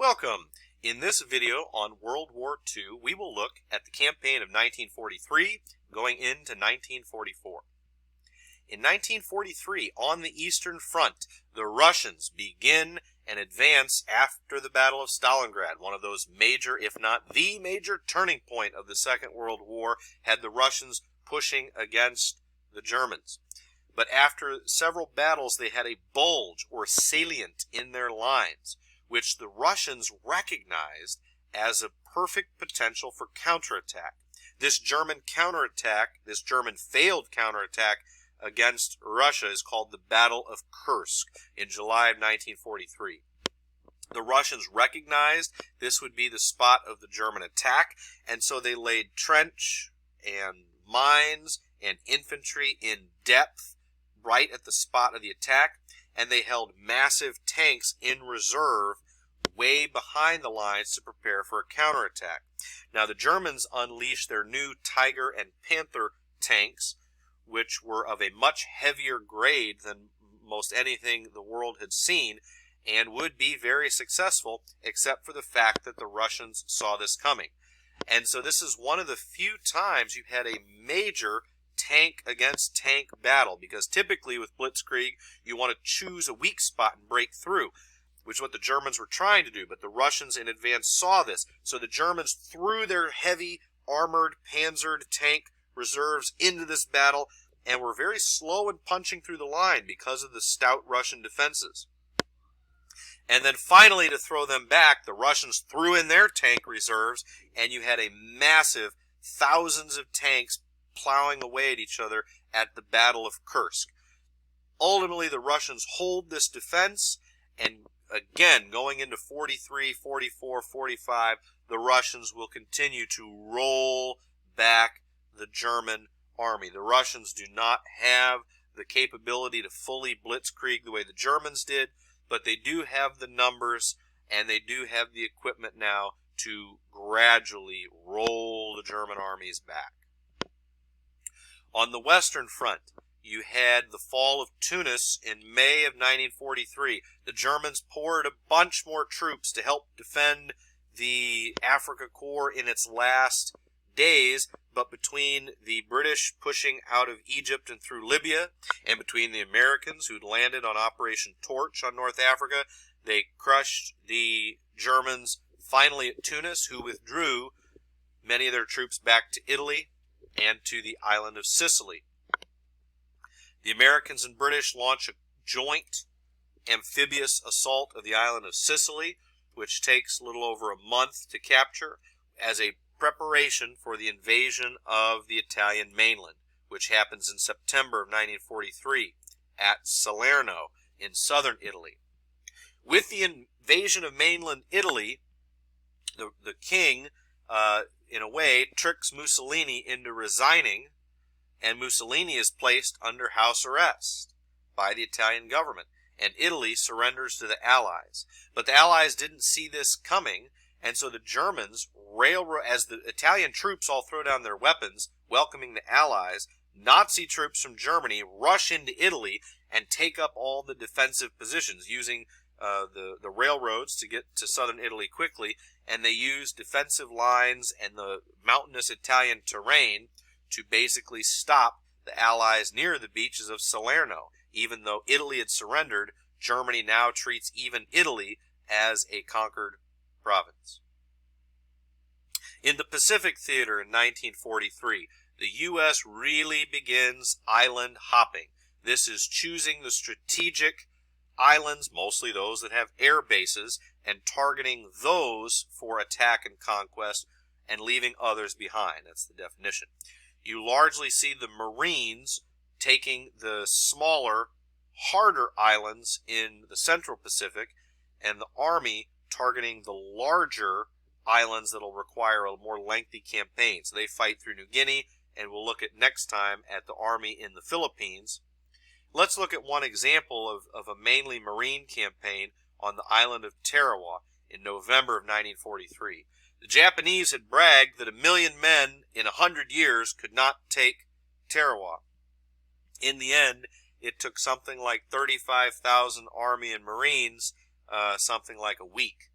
Welcome! In this video on World War II, we will look at the campaign of 1943 going into 1944. In 1943, on the Eastern Front, the Russians begin an advance after the Battle of Stalingrad. One of those major, if not the major, turning point of the Second World War had the Russians pushing against the Germans. But after several battles, they had a bulge or salient in their lines, which the Russians recognized as a perfect potential for counterattack. This German counterattack, this German failed counterattack against Russia is called the Battle of Kursk in July of 1943. The Russians recognized this would be the spot of the German attack, and so they laid trench and mines and infantry in depth right at the spot of the attack, and they held massive tanks in reserve way behind the lines to prepare for a counterattack. Now, the Germans unleashed their new Tiger and Panther tanks, which were of a much heavier grade than most anything the world had seen, and would be very successful, except for the fact that the Russians saw this coming. And so this is one of the few times you've had a major tank against tank battle, because typically with blitzkrieg you want to choose a weak spot and break through, which is what the Germans were trying to do, but the Russians in advance saw this. So the Germans threw their heavy armored panzered tank reserves into this battle and were very slow in punching through the line because of the stout Russian defenses. And then finally, to throw them back, the Russians threw in their tank reserves, and you had a massive thousands of tanks plowing away at each other at the Battle of Kursk. Ultimately, the Russians hold this defense, and again, going into 43, 44, 45, the Russians will continue to roll back the German army. The Russians do not have the capability to fully blitzkrieg the way the Germans did, but they do have the numbers, and they do have the equipment now to gradually roll the German armies back. On the Western Front, you had the fall of Tunis in May of 1943. The Germans poured a bunch more troops to help defend the Africa Corps in its last days, but between the British pushing out of Egypt and through Libya, and between the Americans who'd landed on Operation Torch on North Africa, they crushed the Germans finally at Tunis, who withdrew many of their troops back to Italy and to the island of Sicily. The Americans and British launched a joint amphibious assault of the island of Sicily, which takes a little over a month to capture, as a preparation for the invasion of the Italian mainland, which happens in September of 1943 at Salerno in southern Italy. With the invasion of mainland Italy, the king, in a way, tricks Mussolini into resigning, and Mussolini is placed under house arrest by the Italian government, and Italy surrenders to the Allies. But the Allies didn't see this coming, and so the Germans as the Italian troops all throw down their weapons, welcoming the Allies, Nazi troops from Germany rush into Italy and take up all the defensive positions, using the railroads to get to southern Italy quickly, and they use defensive lines and the mountainous Italian terrain to basically stop the Allies near the beaches of Salerno. Even though Italy had surrendered, Germany now treats even Italy as a conquered province. In the Pacific theater in 1943, the U.S. really begins island hopping. This is choosing the strategic islands, mostly those that have air bases, and targeting those for attack and conquest, and leaving others behind. That's the definition. You largely see the Marines taking the smaller, harder islands in the Central Pacific, and the Army targeting the larger islands that will require a more lengthy campaign. So they fight through New Guinea, and we'll look at next time at the Army in the Philippines. Let's look at one example of a mainly Marine campaign on the island of Tarawa in November of 1943. The Japanese had bragged that 1 million men in 100 years could not take Tarawa. In the end, it took something like 35,000 Army and Marines, something like a week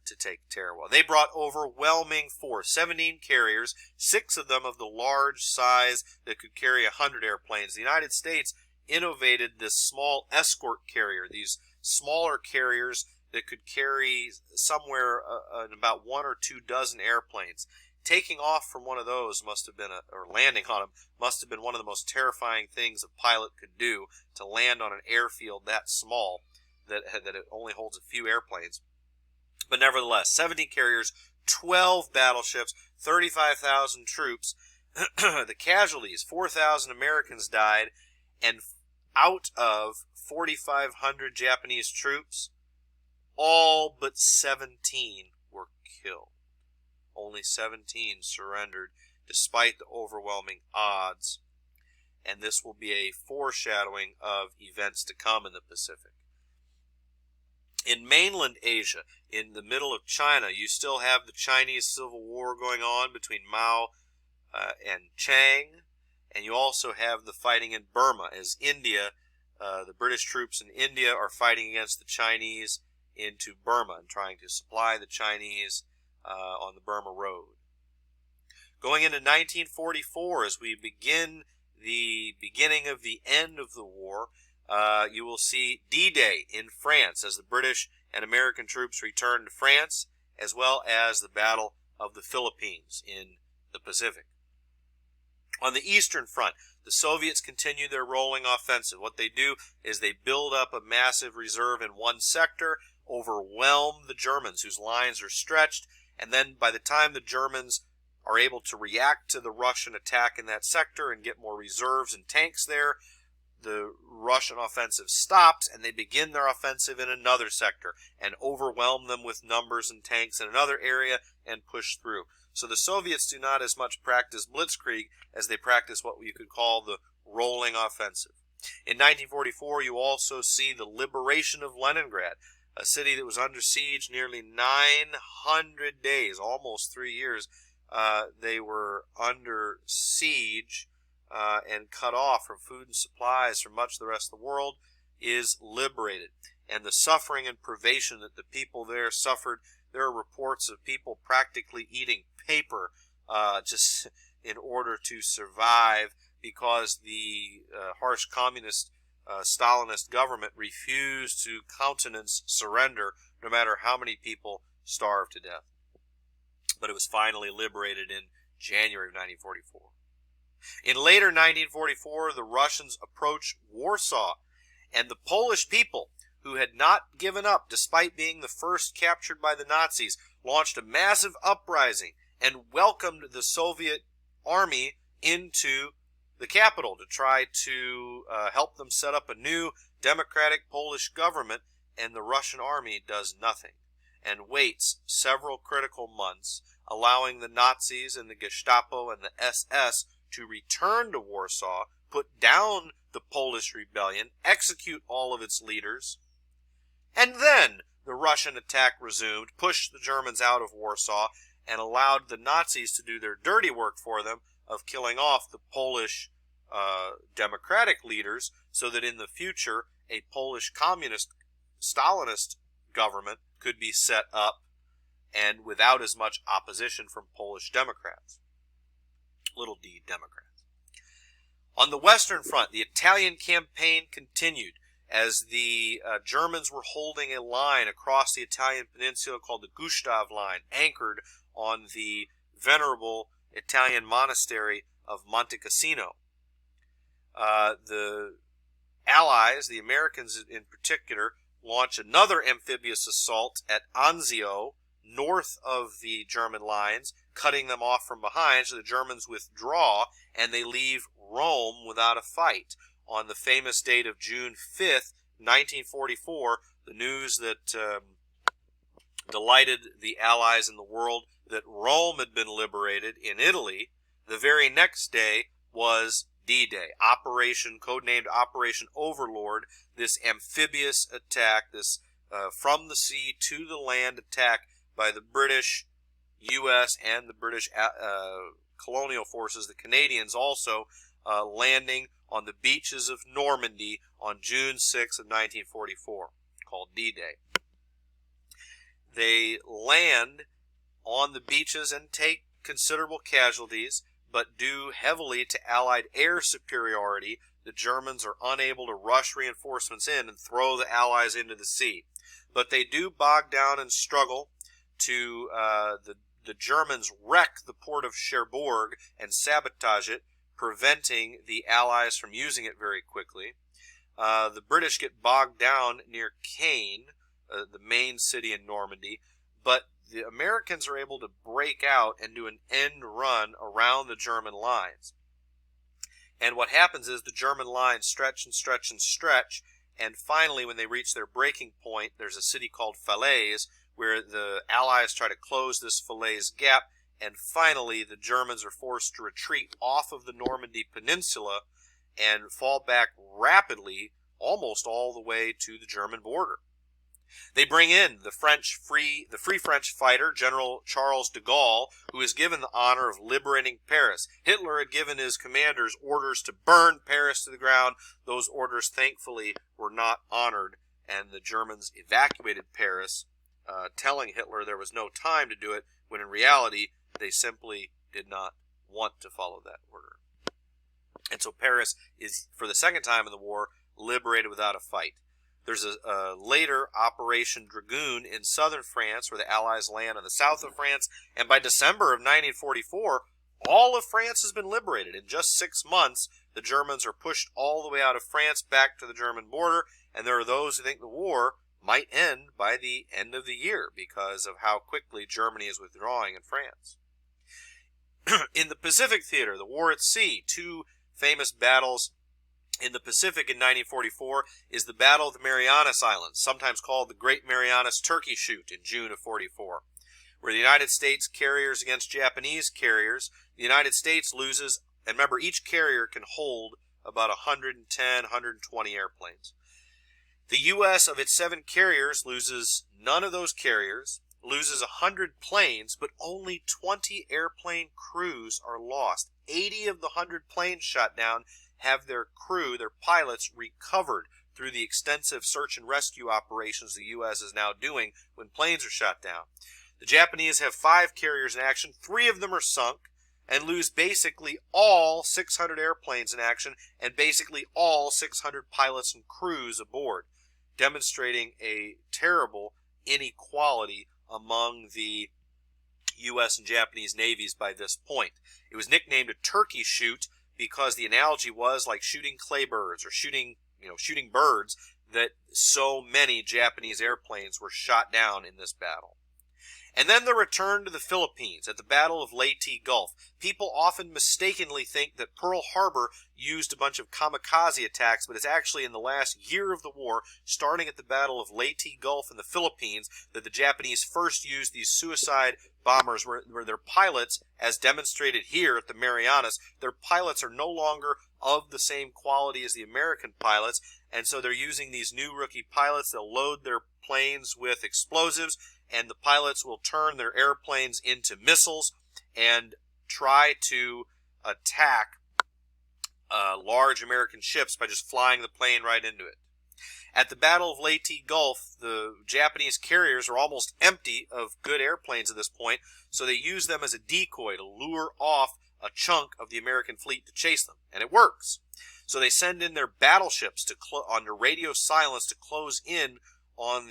to take Tarawa. They brought overwhelming force, 17 carriers, 6 of them of the large size that could carry 100 airplanes. The United States innovated this small escort carrier, these smaller carriers that could carry somewhere about 1 or 2 dozen airplanes. Taking off from one of those must have been, or landing on them, must have been one of the most terrifying things a pilot could do, to land on an airfield that small that it only holds a few airplanes. But nevertheless, 70 carriers, 12 battleships, 35,000 troops. The casualties, 4,000 Americans died, and out of 4,500 Japanese troops, all but 17 were killed. Only 17 surrendered despite the overwhelming odds. And this will be a foreshadowing of events to come in the Pacific. In mainland Asia, in the middle of China, you still have the Chinese Civil War going on between Mao and Chiang, and you also have the fighting in Burma, as India, the British troops in India are fighting against the Chinese into Burma and trying to supply the Chinese on the Burma Road. Going into 1944, as we begin the beginning of the end of the war, you will see D-Day in France as the British and American troops return to France, as well as the Battle of the Philippines in the Pacific. On the Eastern Front, the Soviets continue their rolling offensive. What they do is they build up a massive reserve in one sector, overwhelm the Germans whose lines are stretched, and then by the time the Germans are able to react to the Russian attack in that sector and get more reserves and tanks there, the Russian offensive stops, and they begin their offensive in another sector and overwhelm them with numbers and tanks in another area and push through. So the Soviets do not as much practice blitzkrieg as they practice what you could call the rolling offensive. In 1944, you also see the liberation of Leningrad, a city that was under siege nearly 900 days, almost 3 years. They were under siege and cut off from food and supplies from much of the rest of the world, is liberated. And the suffering and privation that the people there suffered, there are reports of people practically eating paper just in order to survive, because the harsh communist Stalinist government refused to countenance surrender no matter how many people starved to death. But it was finally liberated in January of 1944. In later 1944, the Russians approached Warsaw, and the Polish people, who had not given up despite being the first captured by the Nazis, launched a massive uprising and welcomed the Soviet army into the capital to try to help them set up a new democratic Polish government, and the Russian army does nothing and waits several critical months, allowing the Nazis and the Gestapo and the SS to return to Warsaw, put down the Polish rebellion, execute all of its leaders, and then the Russian attack resumed, pushed the Germans out of Warsaw, and allowed the Nazis to do their dirty work for them of killing off the Polish democratic leaders, so that in the future a Polish communist Stalinist government could be set up, and without as much opposition from Polish Democrats. Little d Democrats. On the Western Front, the Italian campaign continued as the Germans were holding a line across the Italian peninsula called the Gustav Line, anchored on the venerable Italian monastery of Monte Cassino. The Allies, the Americans in particular, launched another amphibious assault at Anzio, north of the German lines, cutting them off from behind, so the Germans withdraw and they leave Rome without a fight. On the famous date of June 5th, 1944, the news that delighted the Allies and the world that Rome had been liberated in Italy, the very next day was D-Day, codenamed Operation Overlord, this amphibious attack, this from the sea to the land attack by the British, U.S., and the British colonial forces, the Canadians also, landing on the beaches of Normandy on June 6 of 1944, called D-Day. They land on the beaches and take considerable casualties, but due heavily to Allied air superiority, the Germans are unable to rush reinforcements in and throw the Allies into the sea. But they do bog down and struggle to the Germans wreck the port of Cherbourg and sabotage it, preventing the Allies from using it very quickly. The British get bogged down near Caen, the main city in Normandy, but the Americans are able to break out and do an end run around the German lines. And what happens is the German lines stretch and stretch and stretch, and finally when they reach their breaking point, there's a city called Falaise, where the Allies try to close this Falaise gap, and finally the Germans are forced to retreat off of the Normandy Peninsula and fall back rapidly, almost all the way to the German border. They bring in the Free French fighter, General Charles de Gaulle, who is given the honor of liberating Paris. Hitler had given his commanders orders to burn Paris to the ground. Those orders, thankfully, were not honored, and the Germans evacuated Paris, telling Hitler there was no time to do it, when in reality, they simply did not want to follow that order. And so Paris is, for the second time in the war, liberated without a fight. There's a later Operation Dragoon in southern France, where the Allies land in the south of France, and by December of 1944, all of France has been liberated. In just 6 months, the Germans are pushed all the way out of France back to the German border, and there are those who think the war might end by the end of the year because of how quickly Germany is withdrawing in France. In the Pacific theater, the war at sea, two famous battles in the Pacific in 1944 is the Battle of the Marianas Islands, sometimes called the Great Marianas Turkey Shoot in June of 44, where the United States carriers against Japanese carriers. The United States loses, and remember, each carrier can hold about 110, 120 airplanes. The U.S., of its 7 carriers, loses none of those carriers, loses 100 planes, but only 20 airplane crews are lost. 80 of the 100 planes shot down have their crew, their pilots, recovered through the extensive search and rescue operations the U.S. is now doing when planes are shot down. The Japanese have 5 carriers in action. 3 of them are sunk and lose basically all 600 airplanes in action and basically all 600 pilots and crews aboard, demonstrating a terrible inequality among the U.S. and Japanese navies by this point. It was nicknamed a turkey shoot because the analogy was like shooting clay birds or shooting birds, that so many Japanese airplanes were shot down in this battle. And then the return to the Philippines at the Battle of Leyte Gulf. People often mistakenly think that Pearl Harbor used a bunch of kamikaze attacks, but it's actually in the last year of the war, starting at the Battle of Leyte Gulf in the Philippines, that the Japanese first used these suicide bombers where their pilots, as demonstrated here at the Marianas, their pilots are no longer of the same quality as the American pilots, and so they're using these new rookie pilots. They'll load their planes with explosives, and the pilots will turn their airplanes into missiles and try to attack large American ships by just flying the plane right into it. At the Battle of Leyte Gulf, the Japanese carriers are almost empty of good airplanes at this point, so they use them as a decoy to lure off a chunk of the American fleet to chase them, and it works. So they send in their battleships under radio silence to close in on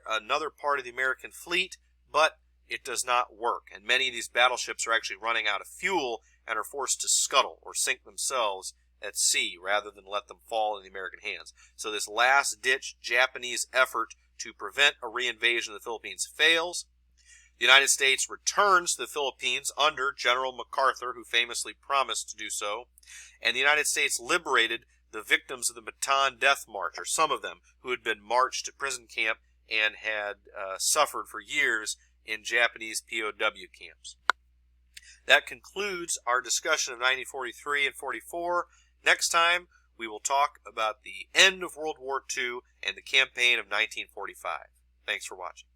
another part of the American fleet, but it does not work. And many of these battleships are actually running out of fuel and are forced to scuttle or sink themselves at sea rather than let them fall in the American hands. So this last-ditch Japanese effort to prevent a reinvasion of the Philippines fails. The United States returns to the Philippines under General MacArthur, who famously promised to do so, and the United States liberated the victims of the Bataan Death March, or some of them, who had been marched to prison camp and had suffered for years in Japanese POW camps. That concludes our discussion of 1943 and 44. Next time, we will talk about the end of World War II and the campaign of 1945. Thanks for watching.